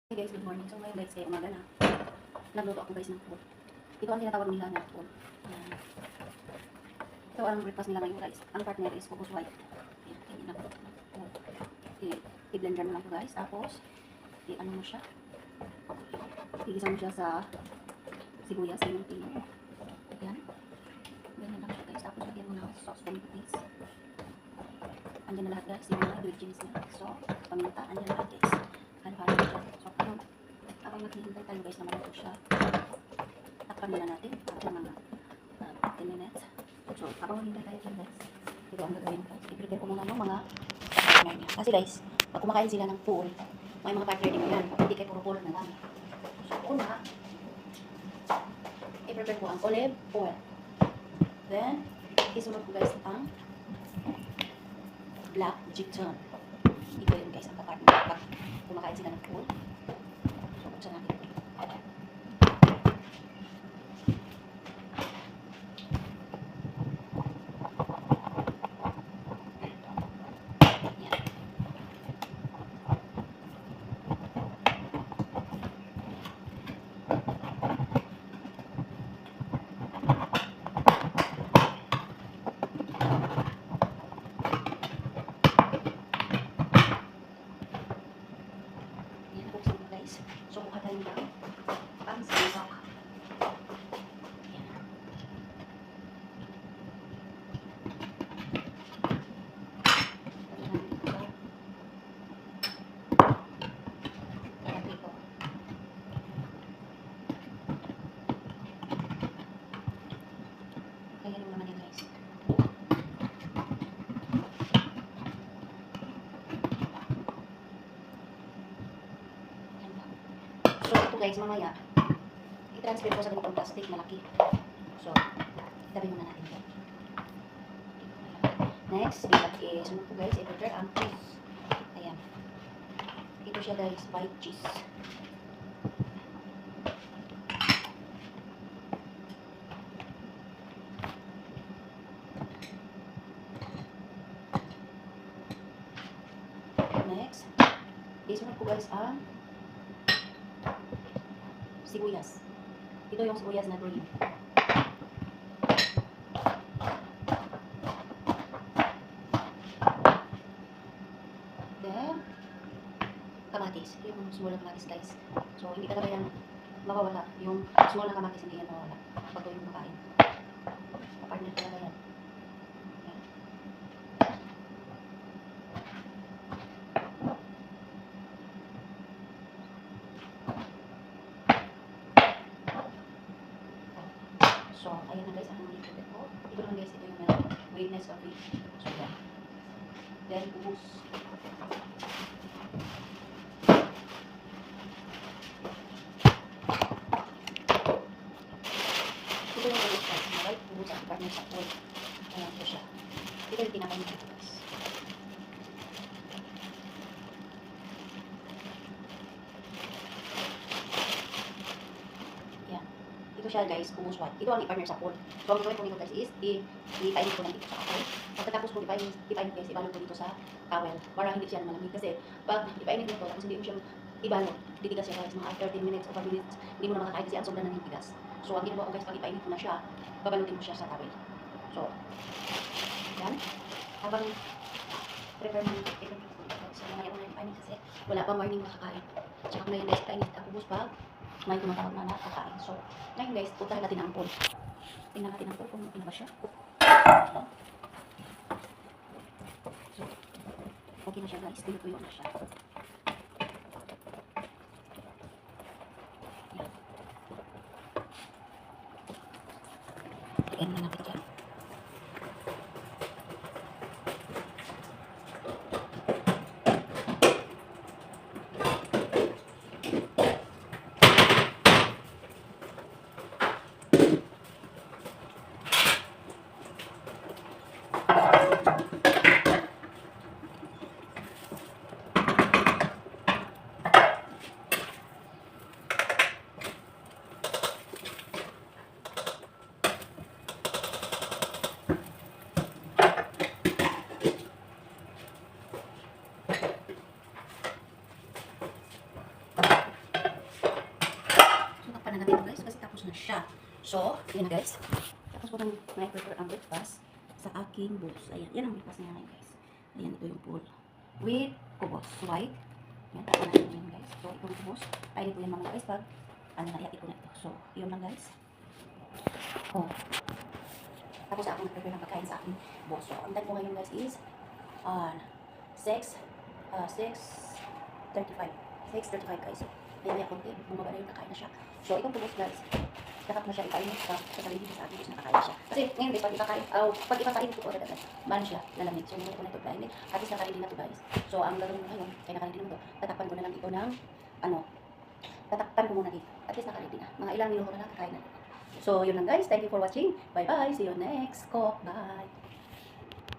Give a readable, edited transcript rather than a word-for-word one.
Hey guys, good morning. So ngayon guys, umaga na. Nagluto ako guys ng food. Ito ang tinatawag nila na food. Ayan. Ito ang breakfast nila ngayon guys. Ang partner is focus white. Ayan, kainin lang po. I-blender mo lang po guys. Tapos, i-ano mo siya. Igisa mo siya sa sibuyas. Yung pino. Ayan. Ganyan lang siya guys. Tapos, lagyan mo ng sauce guys. Andyan na lahat guys. Yung mga ingredients na. So, paminta. Andyan na lahat guys. Halo-halo siya. So, habang naghihintay tayo guys na maluto siya, takpan muna natin after mga 10 minutes. So, habang naghihintay tayo dyan guys, ito ang gagawin guys. I-prepare ko muna ng mga partner niya. Kasi guys, pag kumakain sila ng full, may mga partner din yan. Hindi kayo puro pulot na lang. So, una, i-prepare ko ang olive oil. Then, isunod ko guys ang black chicken. Ito yun guys ang kapartner. Pag kumakain sila ng full, so, buksan natin. So, buka tayo ng pang-sisok. Ayan mo naman yan guys. So, ito guys, mamaya, i-transfer ko sa ganitong plastic na laki. So, itabi muna natin ito. Next, sunod ko guys, i-prepare ang cheese. Ayan. Ito siya guys, white cheese. Next, isunod ko guys ang sibuyas. Ito yung sibuyas na green. Then, kamatis. Yung small na kamatis guys. So, hindi talaga yan mawawala. Yung small na kamatis hindi yan mawawala. Pag ito yung makain. Kapartner talaga yan. Yan. So, ayan na guys, ang mga ito ko. Ito lang guys, ito yung greenness of it. So, yan. Then, ubus. Ito yung ubus guys. Right? Ubus ang partner sa food. Ayan po siya. Ito yung tinapay nito guys. Ito siya guys, ubus white. Ito ang i-partner sa food. So, ang gagawin ko nito guys is, i-painit ko lang dito sa towel. Pagkatapos ko i-painit guys, ibalot ko dito sa towel. Para hindi siya malamig. Kasi, pag i-painit nito, tapos hindi mo siyang ibalot, titigas siya guys, mga 30 minutes o 5 minutes, hindi mo na makakain kasi ang sobrang nanitigas. So, ang ginagawa ko guys, pag i-painit ko na siya, babalutin mo siya sa towel. So, yan. Habang prepare mo nito, so, mamaya mo na i-painit kasi wala pang warning makakain. Tsaka ngayon guys, painit ang ubus pag may tumatawag na nakakain. So, ngayon guys, puntahan natin ang pool. Tingnan natin ang pool kung ano ba siya. So, okay na siya guys. Tinutuyo na siya. Yan. Tingnan na natin dyan. na natin ito guys kasi tapos na siya. So, yun na guys. Tapos ko nang na-prepare ang breakfast sa aking bowls. Ayan, yan ang breakfast niya ngayon guys. Ayan, ito yung pool. With kubos, white. Yan, tapos na yun guys. So, ito yung kubos. Kainin ko yan mga guys pag ano na, ihatid ko na ito. So, yun lang guys. Oh. Tapos ako nag-prepare ng pagkain sa aking boss. So, ang time ko ngayon guys is 6:35 guys. Kaya konti, bumaba na yung kakain na siya. So, itong tubos guys, dapat na siya ipainit pa sa sarili sa akin na kakain siya. Kasi ngayon guys, pag ipakain ko agad man siya, lalamig. So, hindi ko na ito kainit. At least nakain din na ito guys. So, ang gagawin ko ngayon, kaya nakain din mo ito, tatakpan ko na lang ito ng, tatakpan ko muna dito. At least nakain din na. Mga ilang minuto na lang kakain na. So, yun lang guys. Thank you for watching. Bye-bye. See you next. Bye.